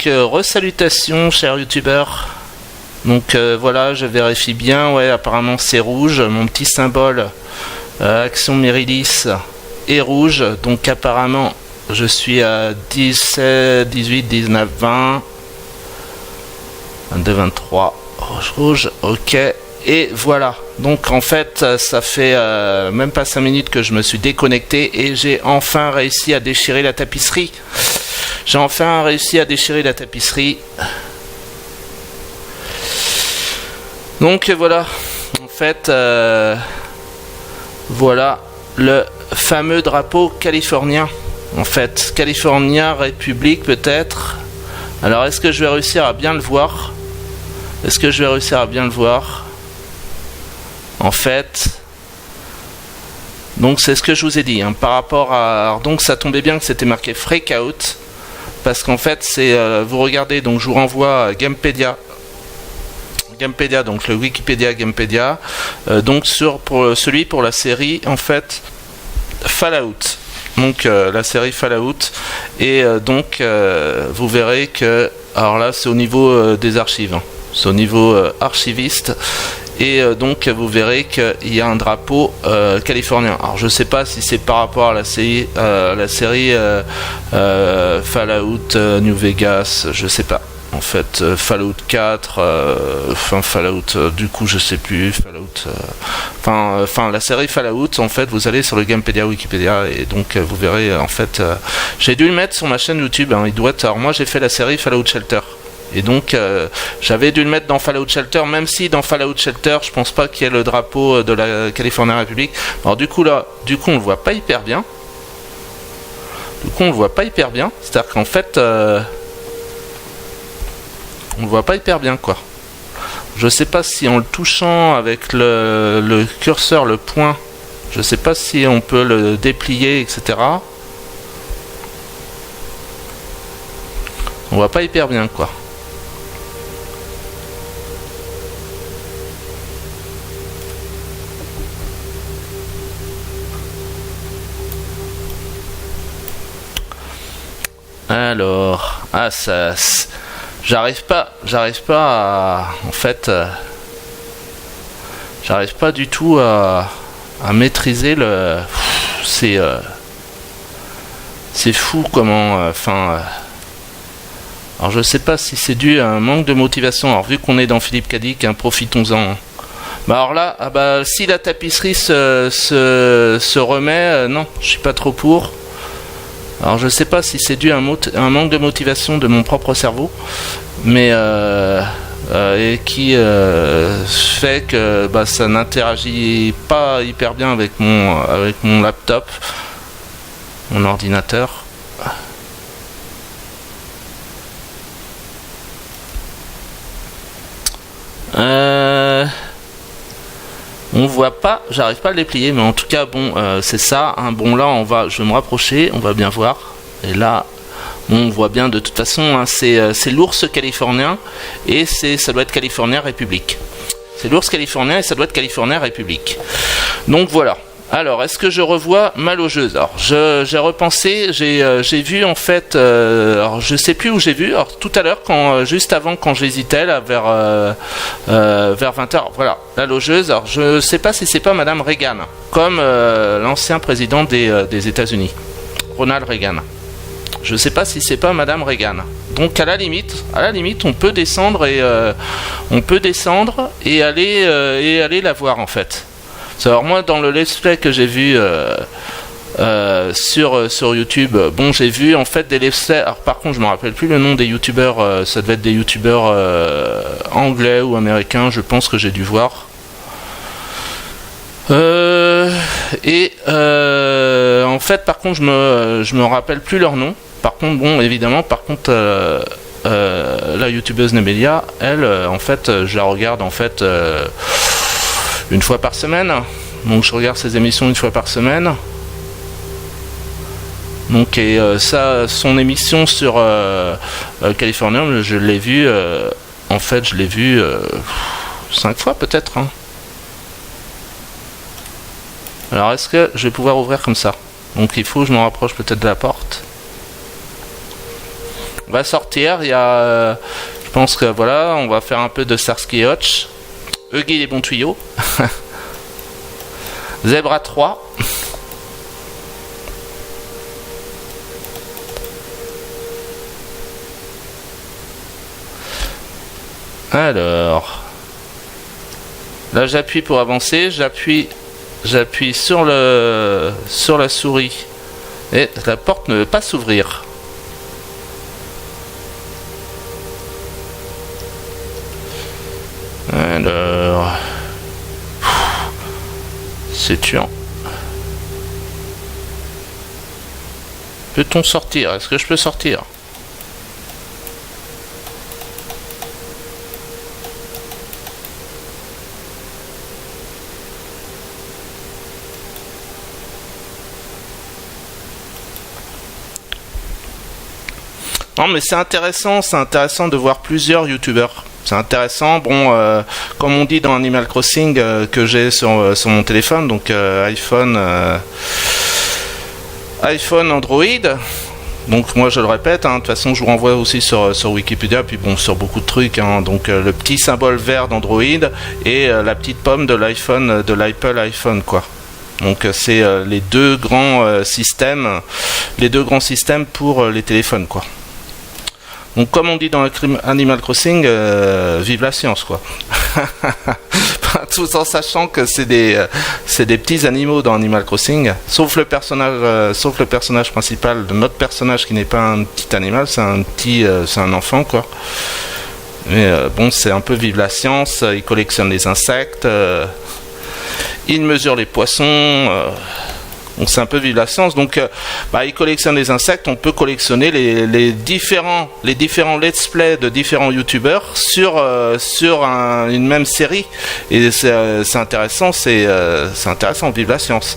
Resalutations, chers youtubeurs. Voilà, je vérifie bien. Ouais, apparemment c'est rouge. Mon petit symbole Action Mérilis est rouge. Donc, apparemment, je suis à 17, 18, 19, 20, 22, 23. Rouge, ok. Et voilà. Donc, en fait, ça fait même pas 5 minutes que je me suis déconnecté et j'ai enfin réussi à déchirer la tapisserie. J'ai enfin réussi à déchirer la tapisserie. Donc voilà, en fait, voilà le fameux drapeau californien. En fait, California République peut-être. Alors est-ce que je vais réussir à bien le voir? Est-ce que je vais réussir à bien le voir? En fait, donc c'est ce que je vous ai dit, hein, par rapport à... Alors, donc ça tombait bien que c'était marqué Freakout. Parce qu'en fait, c'est vous regardez, donc je vous renvoie à Gamepedia, donc le Wikipédia Gamepedia, donc pour la série en fait Fallout, donc la série Fallout, et vous verrez que, alors là c'est au niveau des archives, hein, c'est au niveau archiviste. Et donc vous verrez qu'il y a un drapeau californien. Alors je sais pas si c'est par rapport à la série Fallout New Vegas, je sais pas. En fait, Fallout 4, Fallout, du coup je sais plus, Fallout, la série Fallout, en fait, vous allez sur le Gamepedia Wikipédia et donc vous verrez, en fait, j'ai dû le mettre sur ma chaîne YouTube, hein, il doit être, alors moi j'ai fait la série Fallout Shelter. Et donc j'avais dû le mettre dans Fallout Shelter, même si dans Fallout Shelter je pense pas qu'il y ait le drapeau de la California République. Alors du coup on le voit pas hyper bien. C'est-à-dire qu'en fait on le voit pas hyper bien quoi. Je sais pas si en le touchant avec le curseur, le point, je sais pas si on peut le déplier, etc. On voit pas hyper bien quoi. Alors, j'arrive pas à, en fait, j'arrive pas du tout à maîtriser le, c'est fou comment, alors je sais pas si c'est dû à un manque de motivation. Alors vu qu'on est dans Philippe Cadic, hein, profitons-en. Bah alors là, si la tapisserie se remet, non, je suis pas trop pour. Alors je sais pas si c'est dû à un manque de motivation de mon propre cerveau, mais et qui fait que ça n'interagit pas hyper bien avec mon laptop, mon ordinateur. On voit pas, j'arrive pas à le déplier, mais en tout cas bon, c'est ça, hein. Bon là je vais me rapprocher, on va bien voir, et là bon, on voit bien de toute façon, hein, c'est l'ours californien, et ça doit être California République. C'est l'ours californien et ça doit être California République. Donc voilà. Alors, est-ce que je revois ma logeuse? Alors, j'ai repensé, j'ai vu en fait, alors je sais plus où j'ai vu. Alors tout à l'heure, juste avant, quand j'hésitais là vers 20h, voilà, la logeuse. Alors je sais pas si c'est pas Madame Reagan, comme l'ancien président des États-Unis, Ronald Reagan. Je sais pas si c'est pas Madame Reagan. Donc à la limite, on peut descendre et aller la voir en fait. Alors moi dans le let's play que j'ai vu sur YouTube, bon j'ai vu en fait des let's play. Alors par contre je me rappelle plus le nom des youtubeurs, ça devait être des youtubeurs anglais ou américains, je pense que j'ai dû voir. En fait par contre je me rappelle plus leur nom. Par contre bon évidemment la youtubeuse Nemelia, elle en fait je la regarde en fait une fois par semaine, donc je regarde ses émissions une fois par semaine. Donc et son émission sur California, je l'ai vu, en fait je l'ai vu 5 fois peut-être. Hein. Alors est-ce que je vais pouvoir ouvrir comme ça? Donc il faut que je me rapproche peut-être de la porte. va sortir. Il y a, je pense que voilà, on va faire un peu de Starsky et Hutch. Huggy les bons tuyaux. Zebra 3. Alors, là j'appuie pour avancer, j'appuie sur la souris et la porte ne veut pas s'ouvrir. Alors, c'est tuant. Peut-on sortir? Est-ce que je peux sortir? Non mais c'est intéressant de voir plusieurs youtubeurs. C'est intéressant, bon, comme on dit dans Animal Crossing que j'ai sur mon téléphone, donc iPhone, Android. Donc moi je le répète, de toute façon je vous renvoie aussi sur Wikipédia, puis bon sur beaucoup de trucs, donc le petit symbole vert d'Android et la petite pomme de l'iPhone, de l'Apple iPhone quoi. Donc c'est les deux grands systèmes pour les téléphones quoi. Donc comme on dit dans Animal Crossing, vive la science quoi. Tout en sachant que c'est des petits animaux dans Animal Crossing, sauf le personnage principal, notre personnage qui n'est pas un petit animal, c'est un enfant quoi. Mais bon, c'est un peu vive la science. Il collectionne les insectes, il mesure les poissons. Donc c'est un peu vive la science. Donc il collectionne les insectes. On peut collectionner les différents let's play de différents youtubeurs sur une même série. Et c'est intéressant. C'est intéressant. Vive la science.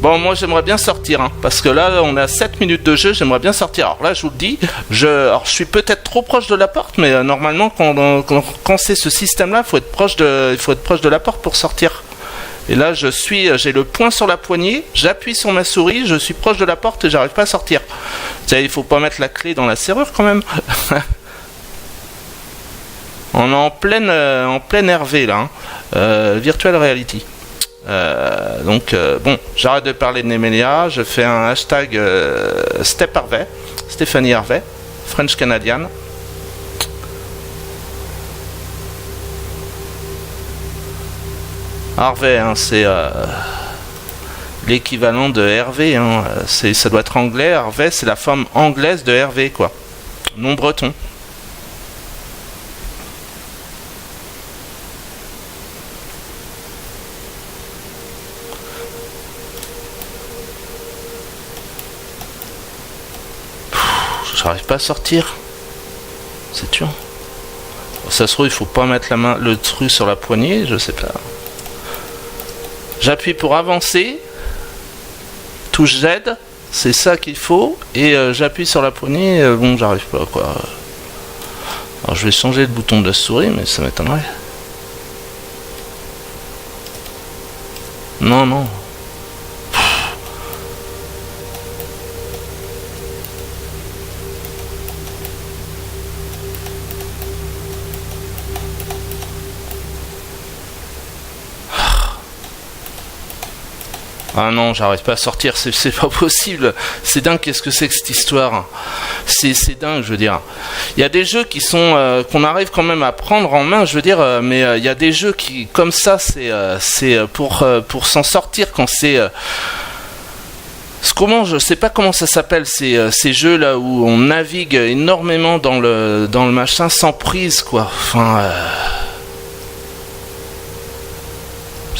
Bon, moi j'aimerais bien sortir, parce que là on a 7 minutes de jeu, j'aimerais bien sortir. Alors là je vous le dis, je suis peut-être trop proche de la porte, mais normalement quand c'est ce système-là, il faut être proche de la porte pour sortir. Et là j'ai le poing sur la poignée, j'appuie sur ma souris, je suis proche de la porte et j'arrive pas à sortir. Vous savez, il faut pas mettre la clé dans la serrure quand même. On est en pleine RV là, Virtual Reality. Donc bon, j'arrête de parler de Nemelia, je fais un hashtag Stéphanie Harvey, French Canadian. Harvey, c'est l'équivalent de Hervé, ça doit être anglais. Harvey, c'est la forme anglaise de Hervé, quoi. Non breton. J'arrive pas à sortir. C'est tuant. Ça se trouve, il faut pas mettre le truc sur la poignée, je sais pas. J'appuie pour avancer. Touche Z, c'est ça qu'il faut. Et j'appuie sur la poignée. Bon, j'arrive pas quoi. Alors je vais changer le bouton de la souris, mais ça m'étonnerait. Non. Ah non, j'arrive pas à sortir, c'est pas possible. C'est dingue, qu'est-ce que c'est que cette histoire? C'est dingue, je veux dire. Il y a des jeux qui sont qu'on arrive quand même à prendre en main, je veux dire, mais il y a des jeux qui, comme ça, c'est pour s'en sortir quand c'est. Je sais pas comment ça s'appelle ces jeux là où on navigue énormément dans le machin sans prise, quoi. Enfin.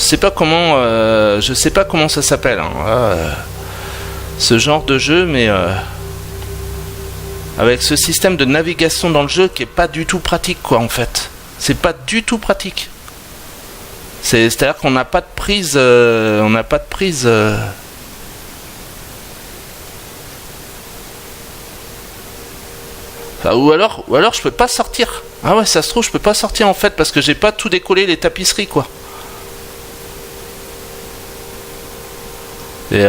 Je sais pas comment ça s'appelle, ce genre de jeu, mais avec ce système de navigation dans le jeu qui est pas du tout pratique, quoi, en fait. C'est pas du tout pratique. C'est-à-dire qu'on n'a pas de prise, Enfin, ou alors je peux pas sortir. Ah ouais, ça se trouve je peux pas sortir en fait parce que j'ai pas tout décollé les tapisseries, quoi. Et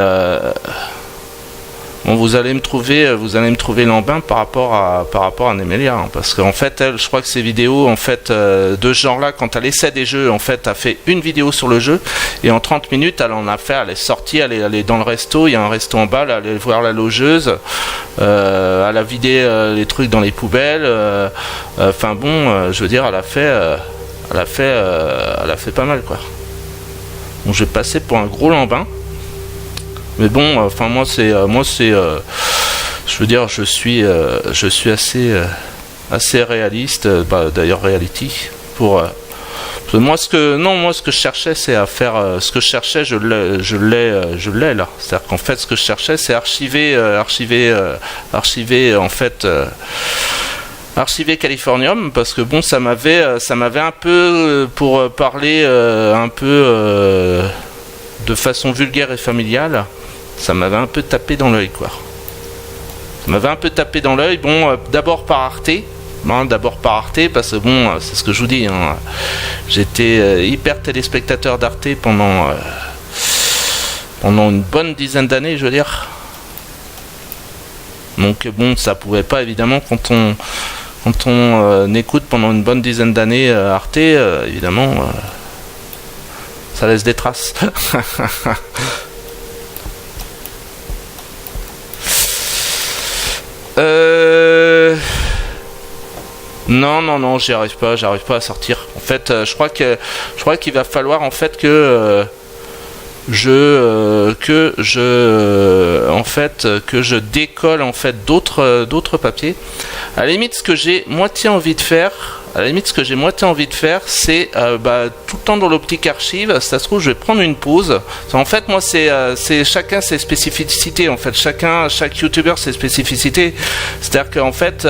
bon, vous allez me trouver lambin par rapport à Nemelia, hein, parce qu'en fait, elle, je crois que ces vidéos, en fait, de ce genre-là, quand elle essaie des jeux, en fait, elle fait une vidéo sur le jeu, et en 30 minutes, elle en a fait, elle est sortie, elle est dans le resto, il y a un resto en bas, elle est voir la logeuse, elle a vidé les trucs dans les poubelles, enfin bon, je veux dire, elle a fait pas mal, quoi. Donc, je vais passer pour un gros lambin. Mais bon, enfin moi c'est, je veux dire, je suis assez réaliste, d'ailleurs reality pour moi ce que je cherchais c'est à faire ce que je cherchais, je l'ai là. C'est-à-dire qu'en fait ce que je cherchais c'est archiver en fait. Archiver Californium, parce que bon ça m'avait un peu pour parler un peu de façon vulgaire et familiale, ça m'avait un peu tapé dans l'œil, quoi. Ça m'avait un peu tapé dans l'œil, bon, d'abord par Arte, parce que bon, c'est ce que je vous dis, hein, j'étais hyper téléspectateur d'Arte pendant une bonne dizaine d'années, je veux dire. Donc bon, ça pouvait pas, évidemment, quand on écoute pendant une bonne dizaine d'années Arte, évidemment, ça laisse des traces. Non, j'y arrive pas à sortir. En fait, je crois qu'il va falloir en fait que je décolle en fait d'autres papiers. À la limite, ce que j'ai moitié envie de faire, c'est tout le temps dans l'optique archive. Ça se trouve, je vais prendre une pause. En fait, moi, c'est chacun ses spécificités. En fait, chaque youtubeur ses spécificités. C'est-à-dire qu'en fait,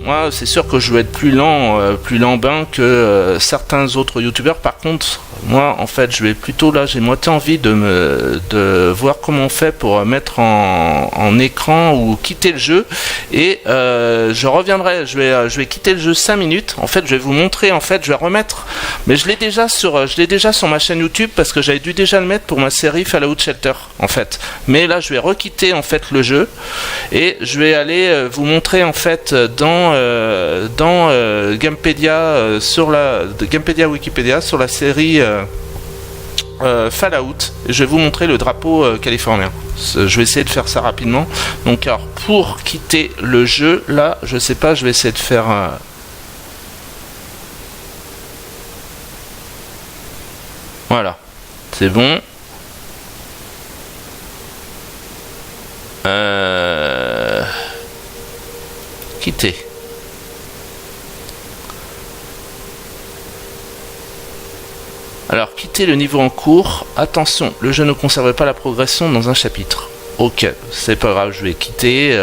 moi, c'est sûr que je vais être plus lambin que certains autres youtubeurs. Par contre, moi, en fait, je vais plutôt là, j'ai moitié envie de voir comment on fait pour mettre en écran ou quitter le jeu. Et je reviendrai, je vais quitter le jeu 5 minutes. En fait, je vais vous montrer, en fait, je vais remettre, mais je l'ai déjà sur ma chaîne YouTube parce que j'avais dû déjà le mettre pour ma série Fallout Shelter, en fait. Mais là, je vais requitter en fait le jeu et je vais aller vous montrer en fait dans Gamepedia Gamepedia Wikipédia sur la série Fallout. Je vais vous montrer le drapeau californien. Je vais essayer de faire ça rapidement. Donc alors pour quitter le jeu, là, je sais pas, je vais essayer de faire voilà, c'est bon. Quitter. Alors, quitter le niveau en cours. Attention, le jeu ne conserve pas la progression dans un chapitre. Ok, c'est pas grave, je vais quitter.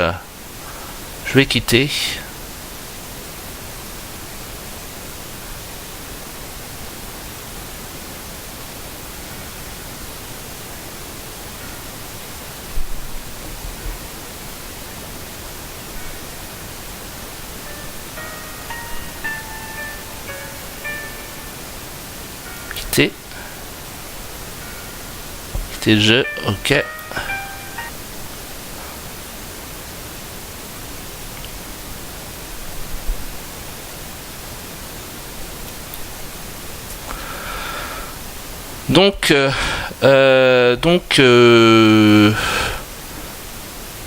Quitter le jeu, ok. Donc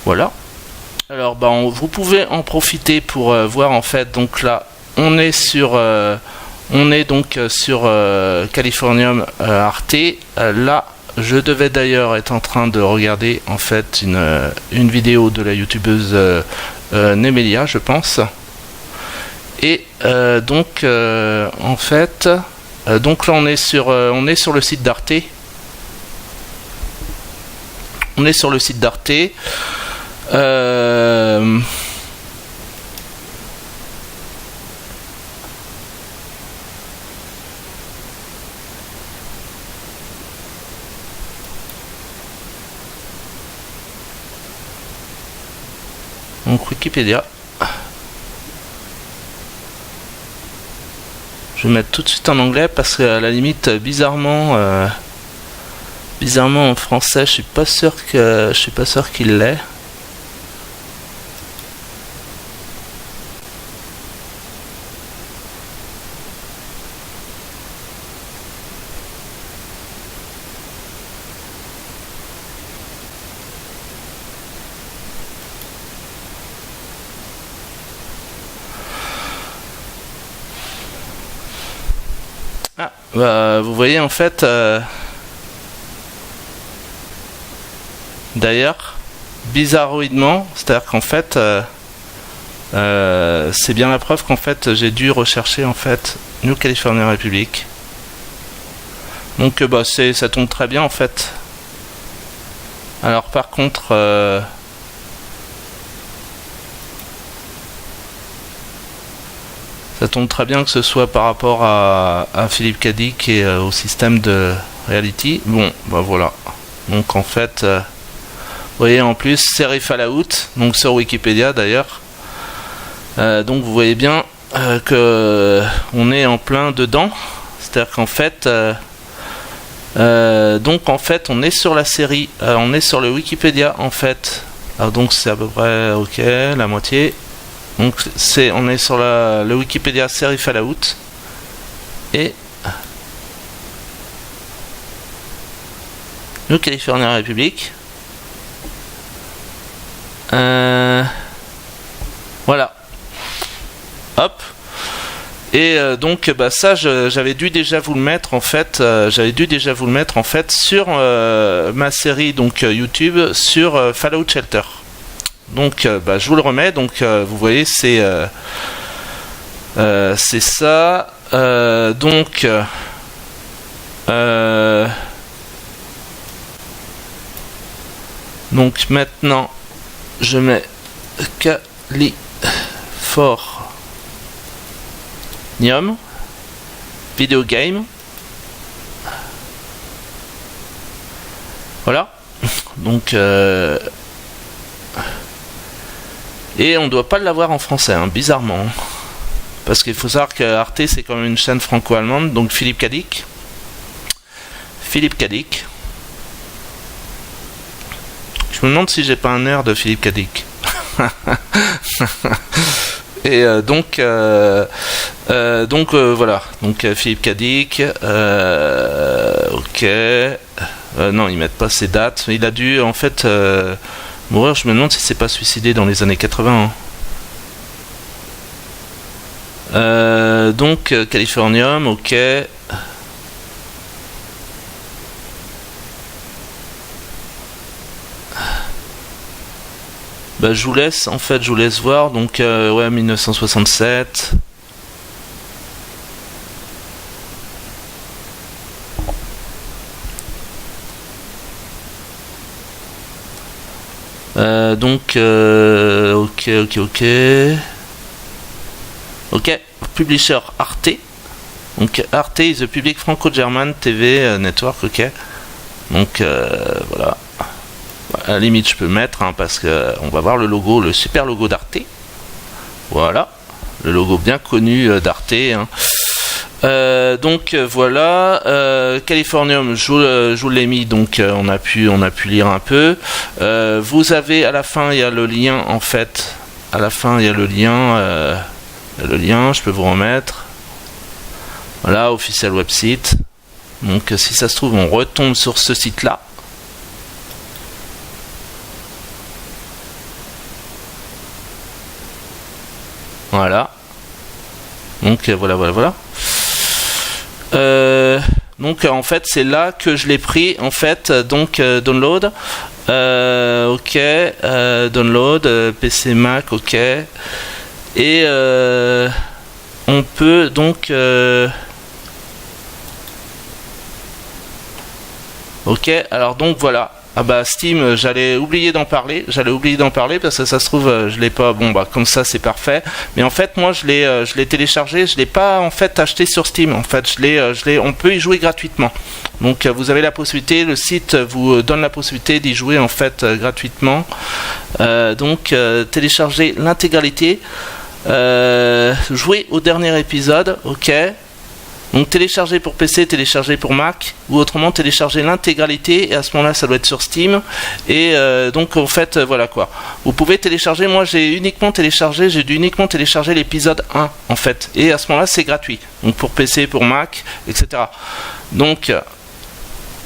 voilà. Alors vous pouvez en profiter pour voir en fait. Donc là, on est donc sur Californium Arte. Là, je devais d'ailleurs être en train de regarder en fait une vidéo de la youtubeuse Nemelia, je pense. Et donc en fait, donc là on est sur le site d'Arte. On est sur le site d'Arte. Donc Wikipédia. Je vais mettre tout de suite en anglais parce qu'à la limite, bizarrement, Bizarrement en français, je suis pas sûr qu'il l'ait. Ah, bah, vous voyez en fait. D'ailleurs, bizarroïdement, c'est-à-dire qu'en fait, c'est bien la preuve qu'en fait, j'ai dû rechercher en fait New California Republic. Donc, bah, ça tombe très bien en fait. Alors, par contre, ça tombe très bien que ce soit par rapport à Philippe K. Dick et au système de Reality. Bon, bah voilà. Donc, en fait. Vous voyez en plus série Fallout, donc sur Wikipédia d'ailleurs. Donc vous voyez bien que on est en plein dedans. C'est-à-dire qu'en fait, donc en fait on est sur la série, on est sur le Wikipédia en fait. Alors donc c'est à peu près ok la moitié. Donc on est sur le Wikipédia série Fallout et New California Republic. Voilà. Hop. Et donc bah ça j'avais dû déjà vous le mettre en fait. Sur ma série donc YouTube sur Fallout Shelter. Donc bah, je vous le remets. Donc vous voyez c'est ça. Donc maintenant je mets Californium Video Game. Voilà. Donc et on doit pas l'avoir en français, hein, bizarrement. Parce qu'il faut savoir que Arte c'est quand même une chaîne franco-allemande. Donc Philippe K. Dick. Je me demande si j'ai pas un air de Philippe K. Dick. Et donc voilà. Donc Philippe K. Dick. Ok. Non, ils mettent pas ses dates. Il a dû en fait mourir. Je me demande s'il s'est pas suicidé dans les années 80. Donc Californium. Ok. Bah, je vous laisse voir. Donc ouais, 1967. Ok, publisher Arte. Donc Arte is a public franco-german TV network. Ok. Donc voilà. À la limite je peux mettre hein, parce que on va voir le logo, le super logo d'Arte. Voilà, le logo bien connu d'Arte hein. Donc voilà, Californium je vous l'ai mis, donc on a pu lire un peu. Vous avez à la fin il y a le lien en fait, le lien je peux vous remettre. Voilà, officiel website. Donc si ça se trouve on retombe sur ce site là. Voilà. Donc voilà. Donc en fait c'est là que je l'ai pris en fait. Donc download. Ok. Download PC Mac. Ok. Et on peut donc. Ok. Alors donc voilà. Ah bah Steam, j'allais oublier d'en parler parce que ça se trouve je l'ai pas. Bon bah comme ça c'est parfait. Mais en fait moi je l'ai téléchargé, je l'ai pas en fait acheté sur Steam. En fait on peut y jouer gratuitement. Donc vous avez la possibilité, le site vous donne la possibilité d'y jouer en fait gratuitement. Donc télécharger l'intégralité, jouer au dernier épisode, ok. Donc télécharger pour PC, télécharger pour Mac, ou autrement télécharger l'intégralité, et à ce moment-là ça doit être sur Steam, et donc en fait voilà quoi. Vous pouvez télécharger, moi j'ai dû uniquement télécharger l'épisode 1 en fait, et à ce moment-là c'est gratuit, donc pour PC, pour Mac, etc. Donc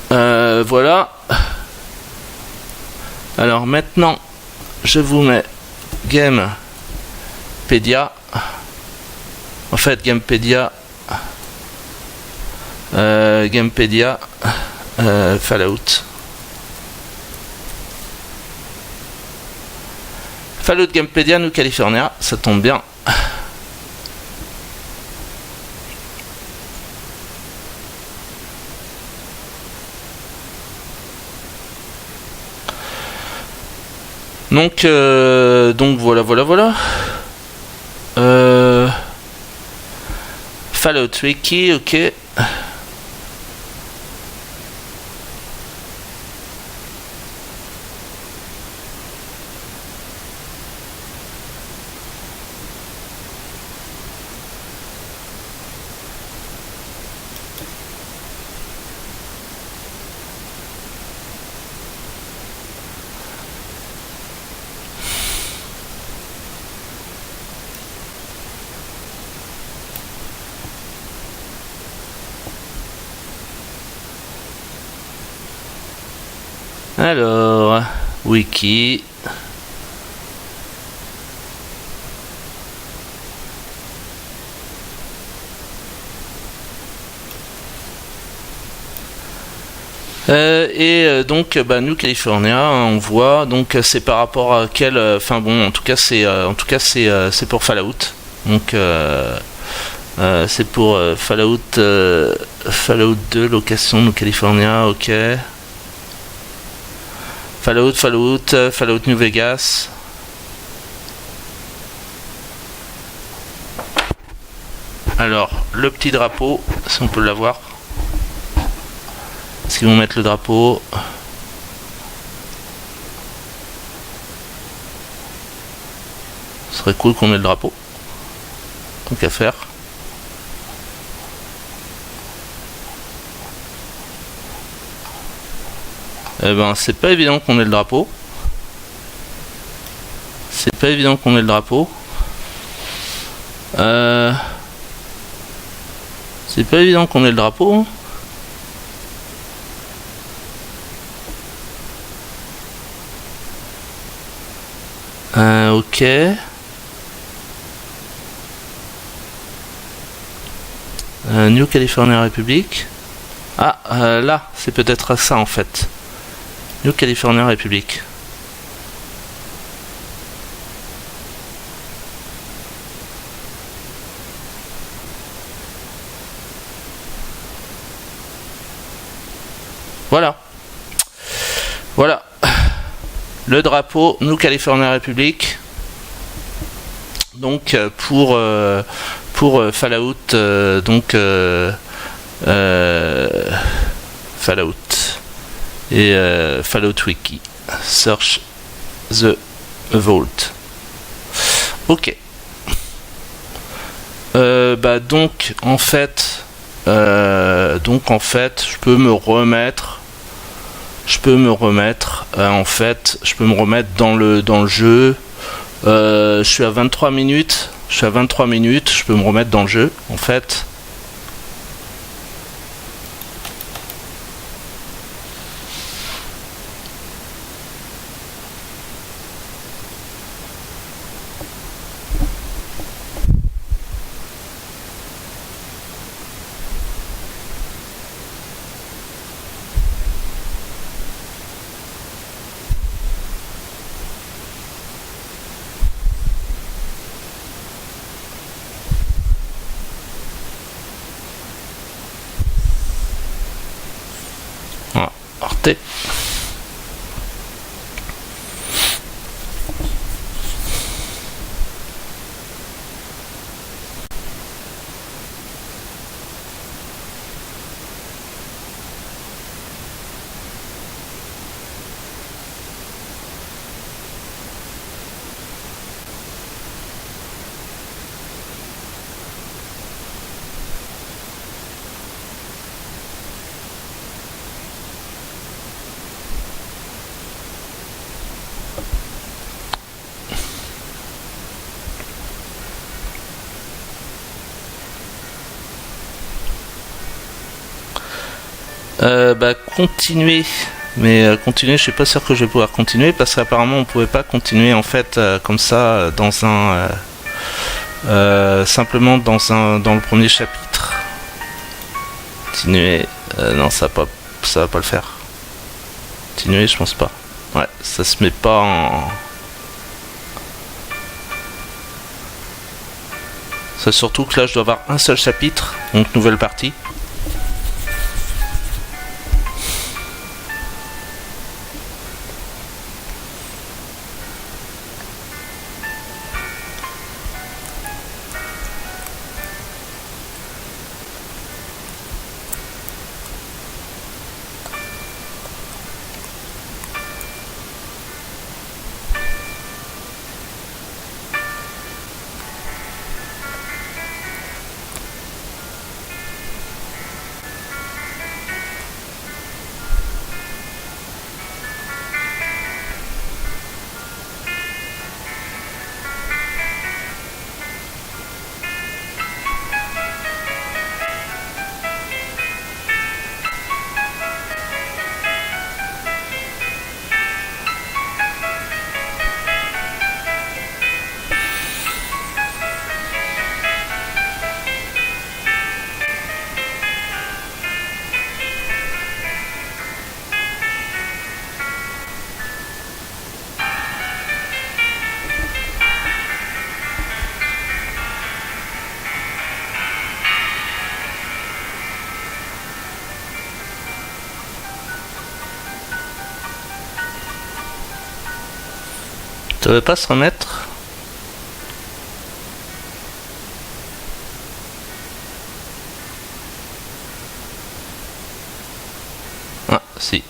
voilà. Alors maintenant je vous mets Gamepedia, en fait Gamepedia Fallout Gamepedia New California, ça tombe bien. Donc voilà. Fallout Wiki, ok. Alors, wiki. Donc New California, on voit, donc c'est par rapport à quel, enfin bon, en tout cas c'est pour Fallout, donc c'est pour Fallout 2, location New California, ok. Fallout New Vegas. Alors, le petit drapeau, si on peut l'avoir. Est-ce qu'ils vont mettre le drapeau? Ce serait cool qu'on ait le drapeau. Tant qu'à faire. Eh ben, c'est pas évident qu'on ait le drapeau. C'est pas évident qu'on ait le drapeau. C'est pas évident qu'on ait le drapeau. Ok. New California Republic. Ah, là, c'est peut-être ça en fait. New California Republic. Voilà. Voilà. Le drapeau New California Republic. Donc pour Fallout, Fallout et Fallout Wiki. Search the Vault. Ok. Donc en fait, je peux me remettre dans le jeu. Je suis à 23 minutes. Je peux me remettre dans le jeu en fait. Arte. Bah continuer. Mais continuer, je suis pas sûr que je vais pouvoir continuer parce qu'apparemment on pouvait pas continuer en fait comme ça dans un simplement dans le premier chapitre. Continuer, non ça va pas le faire. Continuer, je pense pas. Ouais, ça se met pas en. C'est surtout que là je dois avoir un seul chapitre, donc nouvelle partie. Ça devait pas se remettre. Ah, si.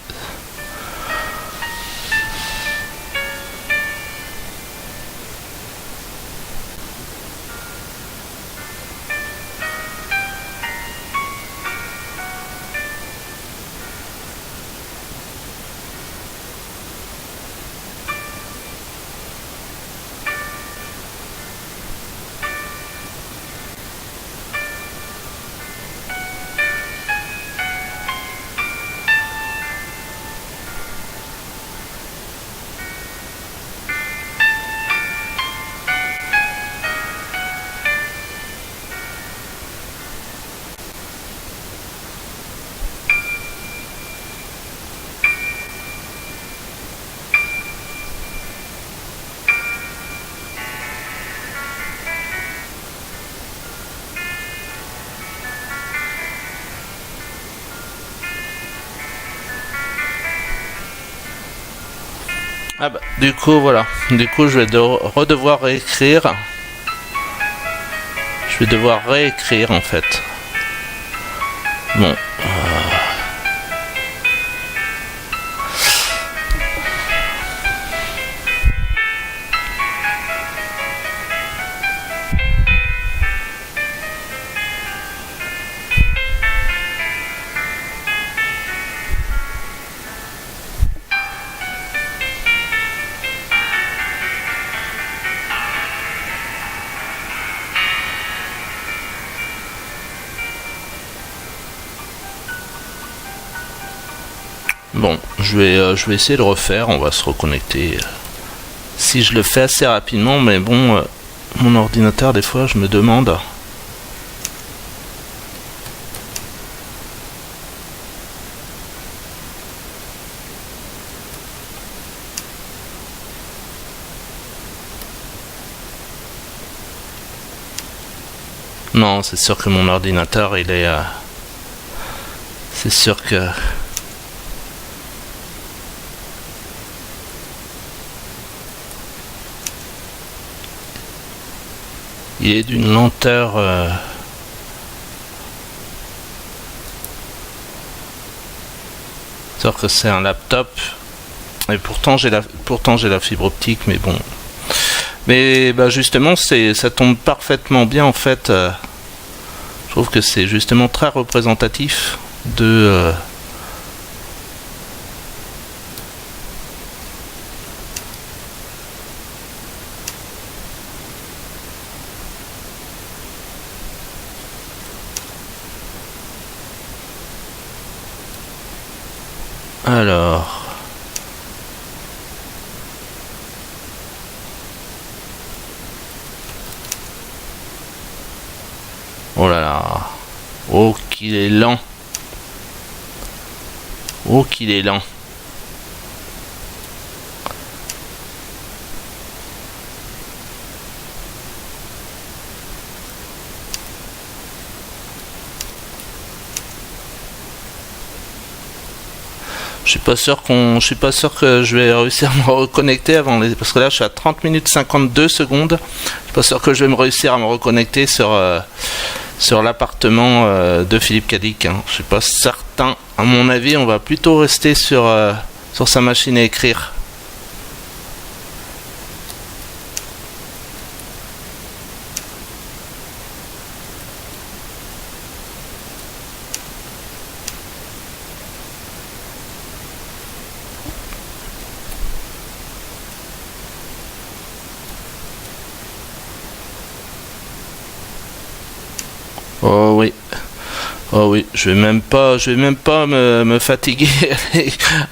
Ah bah, du coup, voilà. Du coup, je vais redevoir réécrire. Je vais devoir réécrire en fait. Bon. Bon, je vais essayer de refaire, on va se reconnecter. Si je le fais assez rapidement, mais bon, mon ordinateur, des fois, je me demande. Non, c'est sûr que mon ordinateur, il est... c'est sûr que... il est d'une lenteur... c'est sûr que c'est un laptop. Et pourtant j'ai la fibre optique, mais bon... Mais bah justement, ça tombe parfaitement bien en fait. Je trouve que c'est justement très représentatif de... Alors. Oh là là. Oh qu'il est lent. Oh qu'il est lent. Je suis pas sûr que je vais réussir à me reconnecter avant parce que là je suis à 30 minutes 52 secondes. Je suis pas sûr que je vais me réussir à me reconnecter sur l'appartement de Philippe Cadic. Hein. Je suis pas certain. À mon avis, on va plutôt rester sur sa machine à écrire. Oh oui. Oh oui, je vais même pas me fatiguer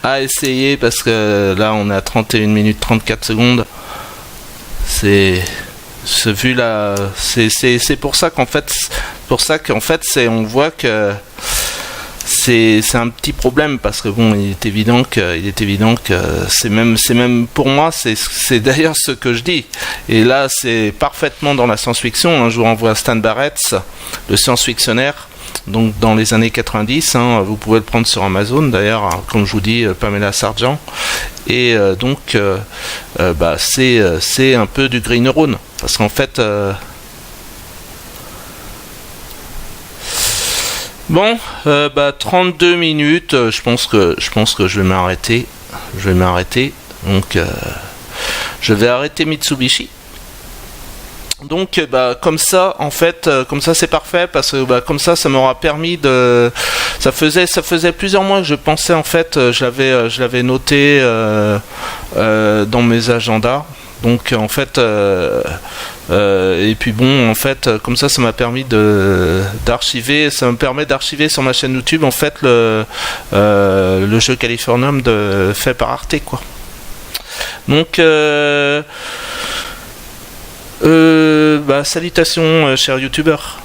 à essayer parce que là on est à 31 minutes 34 secondes. C'est vu là, c'est pour ça qu'en fait on voit que c'est un petit problème parce que bon, il est évident que c'est même pour moi c'est d'ailleurs ce que je dis. Et là c'est parfaitement dans la science-fiction. Un jour on voit Stan Barretts, le science-fictionnaire. Donc dans les années 90, hein, vous pouvez le prendre sur Amazon d'ailleurs, hein, comme je vous dis, Pamela Sargent. Et c'est un peu du Green Neurone parce qu'en fait bon 32 minutes, je pense que je vais m'arrêter. Donc je vais arrêter Mitsubishi. Donc comme ça en fait comme ça c'est parfait parce que comme ça m'aura permis de ça faisait plusieurs mois que je pensais en fait je l'avais noté dans mes agendas. Donc en fait et puis bon en fait comme ça m'a permis d'archiver, ça me permet d'archiver sur ma chaîne YouTube en fait le jeu Californium fait par Arte quoi. Donc salutations chers youtubeurs.